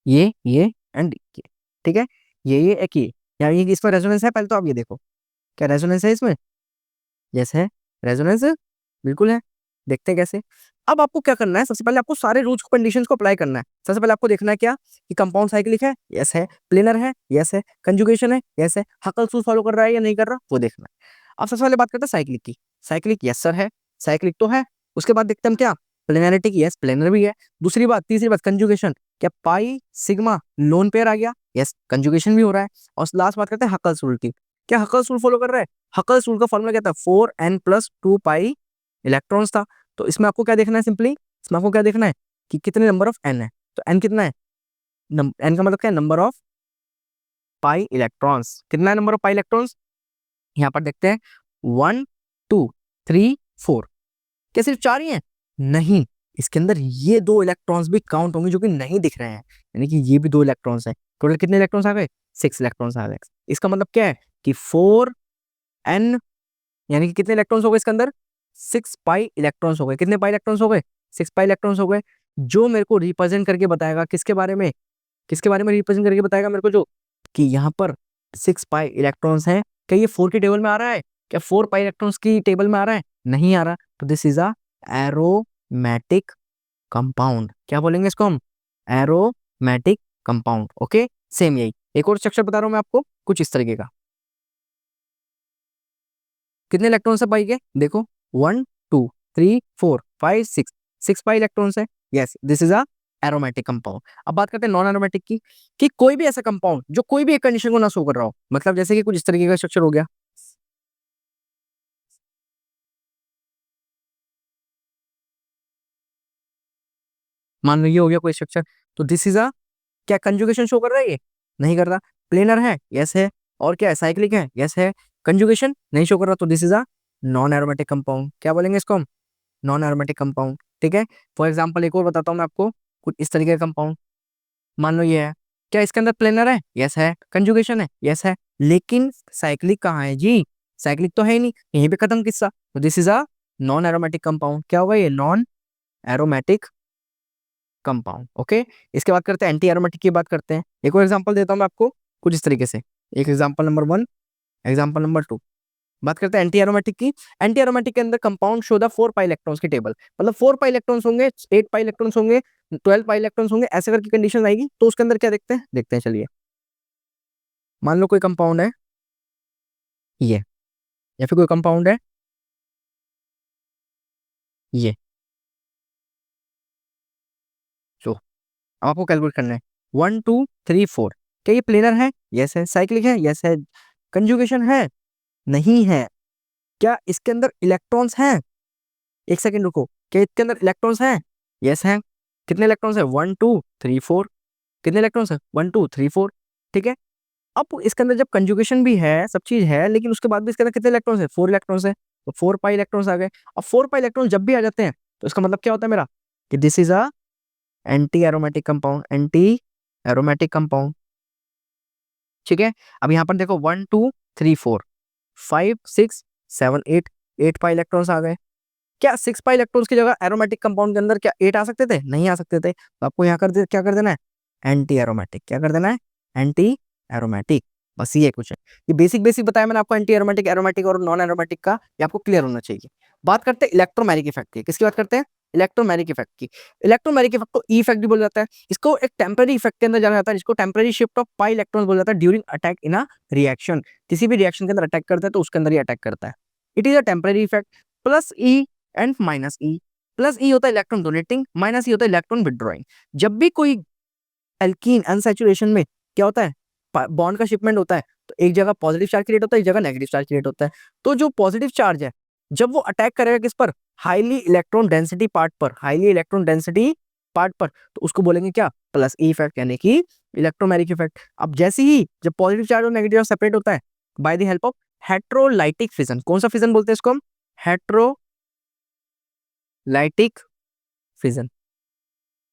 A: ये एंड ये, ठीक है। ये एक ये, यानी कि इसमें रेजोनेंस है। पहले तो आप ये देखो, क्या रेजोनेंस है इसमें? यस है, रेजोनेंस बिल्कुल है। देखते हैं कैसे। अब आपको क्या करना है, सबसे पहले आपको सारे रूल्स कंडीशंस को अप्लाई करना है। सबसे पहले आपको देखना है क्या, कि कंपाउंड साइक्लिक है, यस है, प्लेनर है, यस है, कंजुगेशन है, यस है, हकल्स रूल फॉलो कर रहा है या नहीं कर रहा, वो देखना है। अब सबसे पहले बात करते हैं साइक्लिक की। साइक्लिक यस सर है, साइक्लिक तो है। उसके बाद देखते हैं हम क्या, प्लेनरिटी की, यस प्लेनर भी है। दूसरी बात, तीसरी बात कंजुगेशन, क्या पाई सिग्मा लोन पेयर आ गया, यस कंजुगेशन भी हो रहा है। और लास्ट बात करते हैं हकल्स रूल की, क्या हकल्स रूल फॉलो कर रहा है? हकल्स रूल का फॉर्मूला क्या था? 4n+2 पाई इलेक्ट्रॉन्स था। तो इसमें आपको क्या देखना है, सिंपली इसमें आपको क्या देखना है कि कितने नंबर ऑफ एन है। तो एन कितना है? एन का मतलब क्या है? Number of pi electrons. कितना है नंबर ऑफ पाई इलेक्ट्रॉन्स? यहाँ पर देखते हैं, 1 2 3 4। क्या सिर्फ 4 ही है? नहीं, इसके अंदर ये 2 इलेक्ट्रॉन्स भी काउंट होंगे जो कि नहीं दिख रहे हैं, यानी कि ये भी 2 इलेक्ट्रॉन्स है। टोटल कितने इलेक्ट्रॉन्स आ गए? 6 इलेक्ट्रॉन्स आ गए। इसका मतलब क्या है कि 4n, यानी कि कितने इलेक्ट्रॉन्स हो गए इसके अंदर? 6 पाई इलेक्ट्रॉन्स हो गए। कितने पाई इलेक्ट्रॉन्स हो गए? 6 पाई इलेक्ट्रॉन्स हो गए, जो मेरे को रिप्रेजेंट करके बताएगा किसके बारे में, किसके बारे में रिप्रेजेंट करके बताएगा मेरे को, जो कि यहाँ पर 6 पाई इलेक्ट्रॉन्स हैं। क्या ये 4 की टेबल में आ रहा है? क्या 4 पाई इलेक्ट्रॉन्स की टेबल में आ रहा है? नहीं आ रहा। तो this is a arrow aromatic compound, क्या बोलेंगे इसको हम? Aromatic compound. ओके, सेम यही। एक और स्ट्रक्चर बता रहा हूं मैं आपको, कुछ इस तरीके का। कितने इलेक्ट्रॉन्स है पाई के? देखो, 1 2 3 4 5 6, 6 पाई इलेक्ट्रॉन्स है। Yes, this is a aromatic compound. अब बात करते हैं नॉन एरोमेटिक की, कि कोई भी ऐसा कंपाउंड जो कोई भी एक कंडीशन को ना शो कर रहा हो, मतलब जैसे कि कुछ इस तरीके का स्ट्रक्चर हो गया। मान लो ये हो गया कोई स्ट्रक्चर, तो दिस इज अ, क्या कंजुगेशन शो कर रहा है? ये नहीं कर रहा। प्लेनर है? यस है। और क्या है? साइक्लिक है? यस है। कंजुगेशन नहीं शो कर रहा, तो this is a non aromatic compound. क्या बोलेंगे इसको हम? Non aromatic compound. ठीक है। फॉर एग्जाम्पल एक और बताता हूँ मैं आपको, कुछ इस तरीके का कंपाउंड। मान लो ये है, क्या इसके अंदर प्लेनर है? यस है। कंजुगेशन है? यस है। लेकिन साइक्लिक कहाँ है जी? साइक्लिक तो है ही नहीं, यहीं पे खत्म किस्सा। तो this is a non aromatic compound. क्या होगा ये? Non aromatic compound. ओके। इसके बाद करते हैं एंटी एरोमेटिक की बात करते हैं। एक और एग्जांपल देता हूँ मैं आपको, कुछ इस तरीके से। एक एग्जांपल नंबर 1, एग्जांपल नंबर 2। बात करते हैं एंटी एरोमेटिक की। एंटी एरोमेटिक के अंदर compound show the 4 pi electrons की टेबल, मतलब 4 पाई इलेक्ट्रॉन्स होंगे, 8 पाई इलेक्ट्रॉन्स होंगे, 12 पाई इलेक्ट्रॉन्स होंगे, ऐसे करके कंडीशन आएगी। तो उसके अंदर क्या देखते हैं? देखते हैं, चलिए। मान लो कोई कंपाउंड है ये, या फिर कोई कंपाउंड है ये। तो अब आपको कैलकुलेट करना है, 1 2 3 4। क्या ये प्लेनर है? यस है। साइक्लिक है? यस है। कंजुगेशन है? नहीं है। क्या इसके अंदर इलेक्ट्रॉन्स हैं? एक सेकंड रुको, क्या इसके अंदर इलेक्ट्रॉन्स हैं? यस हैं। कितने इलेक्ट्रॉन्स है? 1 2 3 4। कितने इलेक्ट्रॉन्स है? 1 2 3 4। ठीक है। अब इसके अंदर जब कंजुगेशन भी है, सब चीज है, लेकिन उसके बाद भी इसके अंदर कितने इलेक्ट्रॉन्स है? 4 इलेक्ट्रॉन्स है। तो 4 पाई इलेक्ट्रॉन्स आ गए। अब 4 पाई इलेक्ट्रॉन जब भी आ जाते हैं, तो इसका मतलब क्या होता है मेरा, कि this is a anti aromatic compound. Anti aromatic compound. ठीक है। अब यहाँ पर देखो, 1 2 3 4 5 6 7 8, 8 पाई इलेक्ट्रॉन्स आ गए। क्या 6 पाई इलेक्ट्रॉन्स की जगह एरोमेटिक कंपाउंड के अंदर क्या 8 आ सकते थे? नहीं आ सकते थे। तो आपको यहाँ क्या कर देना है? Anti aromatic. क्या कर देना है? Anti aromatic. बस ये कुछ है। ये बेसिक बेसिक बताया मैंने आपको, एंटी एरोमेटिक, एरोमेटिक और नॉन एरोमेटिक का, ये आपको क्लियर होना चाहिए। बात करते हैं इलेक्ट्रोमैग्नेटिक इफेक्ट की। किसकी बात करते हैं? इलेक्ट्रोमैग्नेटिक इफेक्ट की। इलेक्ट्रोमैग्नेटिक इफेक्ट को ई इफेक्ट भी बोला जाता है। इसको एक टेम्पररी इफेक्ट के अंदर जाना जाता है, जिसको temporary shift of pi electron बोला जाता है during attack in a reaction. किसी भी रिएक्शन के अंदर अटैक करता है तो उसके अंदर ही अटैक करता है। It is a temporary effect. Plus E and minus E. Plus E होता है इलेक्ट्रॉन डोनेटिंग, माइनस ई होता है इलेक्ट्रॉन विड्रॉइंग। जब भी कोई एल्कीन अनसैचुरेशन में क्या होता है, बॉन्ड का शिपमेंट होता है, तो एक जगह पॉजिटिव चार्ज क्रिएट होता है, एक जगह नेगेटिव चार्ज क्रिएट होता है। तो जो पॉजिटिव चार्ज है, जब वो अटैक करेगा किस पर? हाईली इलेक्ट्रॉन डेंसिटी पार्ट पर, हाईली इलेक्ट्रॉन डेंसिटी पार्ट पर, तो उसको बोलेंगे क्या? प्लस ई इफेक्ट, यानी कि इलेक्ट्रोमैग्नेटिक इफेक्ट। अब जैसे ही जब पॉजिटिव चार्ज और नेगेटिव चार्ज सेपरेट होता है bye the help of heterolytic fission. कौन सा फिजन बोलते हैं इसको हम? Heterolytic fission.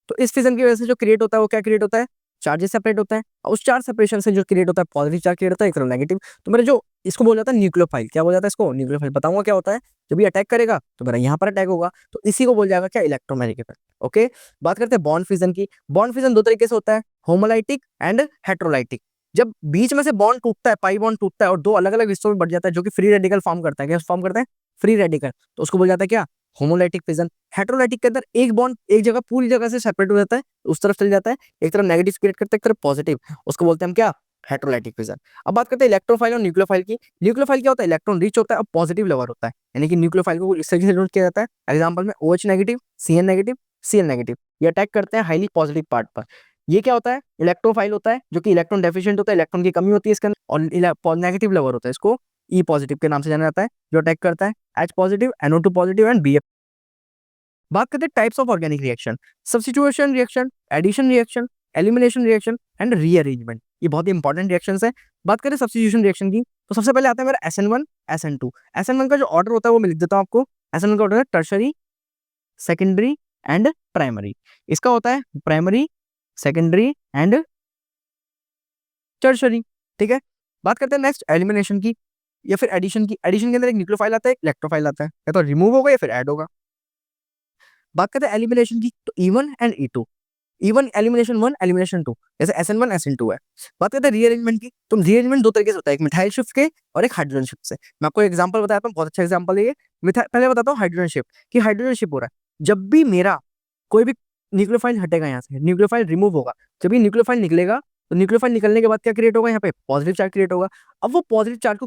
A: तो इस फिजन की वजह से जो क्रिएट होता है वो क्या क्रिएट होता है? चार्जेस सेपरेट होता है, और उस चार्ज सेपरेशन से जो क्रिएट होता है पॉजिटिव चार्ज क्रिएट होता है, एक तरफ नेगेटिव। तो मेरे जो इसको बोला जाता है न्यूक्लियोफाइल। क्या बोला जाता है इसको? न्यूक्लियोफाइल। बताऊंगा क्या होता है। जब ये अटैक करेगा तो मेरा यहाँ पर अटैक होगा, तो इसी को बोल जाएगा क्या? Electromagnetic effect. ओके। बात करते हैं बॉन्ड फिजन की। बॉन्ड फिजन दो तरीके से होता है, होमोलाइटिक एंड हेट्रोलाइटिक। जब बीच में से बॉन्ड टूटता है, पाई बॉन्ड टूटता है और दो अलग अलग हिस्सों में बढ़ जाता है, जो कि फ्री रेडिकल फॉर्म करता है। क्या फॉर्म करता है? Free radical. तो उसको बोल जाता है क्या? Homolytic fission. हेट्रोलाइटिक के अंदर एक बॉन्ड एक जगह पूरी जगह से सेपरेट हो जाता है, उस तरफ चल जाता है, एक तरफ नेगेटिव क्रिएट करता है, एक तरफ पॉजिटिव। उसको बोलते हैं हम क्या? Heterolytic fission. अब बात करते हैं इलेक्ट्रोफाइल और न्यूक्लियोफाइल की। न्यूक्लियोफाइल क्या होता है? इलेक्ट्रॉन रिच होता है और पॉजिटिव लवर होता है, यानी कि न्यूक्लियोफाइल को इस तरीके से डिनोट किया जाता है। एग्जांपल में OH negative, CN negative, Cl negative. ये अटैक करते हैं हाईली पॉजिटिव पार्ट पर। ये क्या होता है? इलेक्ट्रोफाइल होता है, जो कि इलेक्ट्रॉन डेफिशिएंट होता है, इलेक्ट्रॉन की कमी होती है इसके अंदर। और नेगेटिव लवर होता है, इसको ई पॉजिटिव के नाम से जाना जाता है, जो अटैक करता है H positive, NO2 positive and Bf। बात करते हैं types of organic reaction. Substitution reaction, addition reaction, elimination reaction and rearrangement. ये बहुत ही इंपॉर्टेंट रिएक्शंस है। बात करें सब्स्टिट्यूशन रिएक्शन की, तो सबसे पहले आता है मेरा SN1 SN2। SN1 का जो ऑर्डर होता है वो मैं लिख देता हूं आपको। SN1 का ऑर्डर है टर्शरी, सेकेंडरी एंड प्राइमरी। इसका होता है प्राइमरी, सेकेंडरी एंड टर्शरी। ठीक है। बात करते हैं नेक्स्ट एलिमिनेशन की या फिर एडिशन की। एडिशन के अंदर एक न्यूक्लियोफाइल आता है, एक इलेक्ट्रोफाइल आता है, या तो रिमूव होगा या फिर ऐड होगा। बात करते हैं एलिमिनेशन की, तो E1 and E2। E1 elimination 1, elimination 2, जैसे SN1 SN2 है। बात करते हैं रीअरेंजमेंट की, तो रीअरेंजमेंट दो तरीके से होता है, एक मिथाइल शिफ्ट के और एक हाइड्रोजन शिफ्ट से। मैं आपको एग्जांपल बताता हूँ, बहुत अच्छा एग्जांपल है ये। पहले बताता हूँ हाइड्रोजन शिफ्ट, कि हाइड्रोजन शिफ्ट हो रहा है। जब भी मेरा कोई भी न्यूक्लियोफाइल हटेगा यहाँ से, न्यूक्लियोफाइल रिमूव होगा, जब ये न्यूक्लियोफाइल निकलेगा तो न्यूक्लियोफाइल निकलने के बाद क्या क्रिएट होगा, यहाँ पे पॉजिटिव चार्ज क्रिएट होगा। अब वो पॉजिटिव चार्ज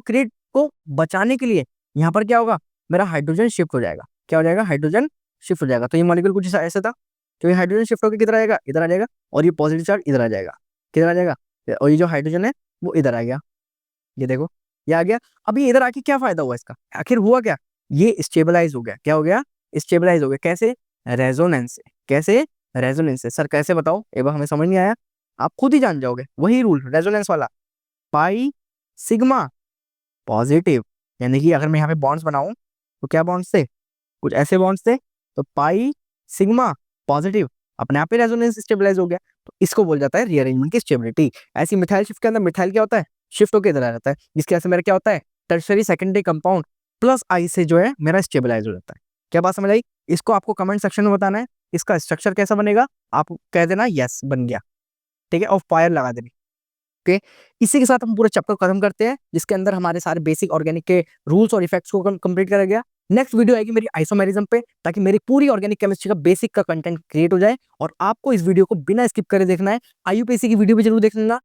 A: को बचाने के लिए यहाँ पर क्या होगा, मेरा हाइड्रोजन शिफ्ट हो जाएगा। क्या हो जाएगा, हाइड्रोजन शिफ्ट हो जाएगा। तो ये मॉलिक्यूल कुछ ऐसा था, तो ये हाइड्रोजन शिफ्ट होकर किधर आएगा, इधर आ जाएगा, और ये पॉजिटिव चार्ज इधर आ जाएगा, किधर आ जाएगा, और ये जो हाइड्रोजन है वो इधर आ गया। ये देखो ये आ गया। अब ये इधर आके क्या फायदा हुआ इसका, आखिर हुआ क्या, ये स्टेबलाइज हो गया। क्या हो गया, स्टेबलाइज हो गया। कैसे, रेजोनेंस से। कैसे, रेजोनेंस से। सर कैसे बताओ, एक बार हमें समझ नहीं आया, आप खुद ही जान जाओगे, वही रूल रेजोनेंस वाला, पाई सिग्मा पॉजिटिव, यानी कि अगर मैं यहाँ पे बॉन्ड्स बनाऊं तो क्या बॉन्ड्स थे, कुछ ऐसे बॉन्ड्स थे, तो पाई सिग्मा पॉजिटिव, अपने आप ही रेजोनेंस स्टेबलाइज हो गया। तो इसको बोल जाता है रीअरेंजमेंट की स्टेबिलिटी। ऐसी मिथाइल शिफ्ट के अंदर मिथाइल क्या होता है, शिफ्ट होकर इधर आ जाता है, जिसकी वजह से मेरा क्या होता है, टर्शरी सेकेंडरी कंपाउंड प्लस आई से जो है मेरा स्टेबलाइज हो जाता है। क्या बात समझ आई, इसको आपको कमेंट सेक्शन में बताना है, इसका स्ट्रक्चर कैसा बनेगा, आप कह देना यस बन गया, ठीक है, और फायर लगा देनी। ओके, इसी के साथ हम पूरा चैप्टर खत्म करते हैं, जिसके अंदर हमारे सारे बेसिक ऑर्गेनिक के रूल्स और इफेक्ट्स को कंप्लीट करा गया। नेक्स्ट वीडियो आएगी मेरी आइसोमेरिज्म पे, ताकि मेरी पूरी ऑर्गेनिक केमिस्ट्री का बेसिक का कंटेंट क्रिएट हो जाए, और आपको इस वीडियो को बिना स्किप करे देखना है। आईयूपीएससी की वीडियो भी जरूर देख लेना,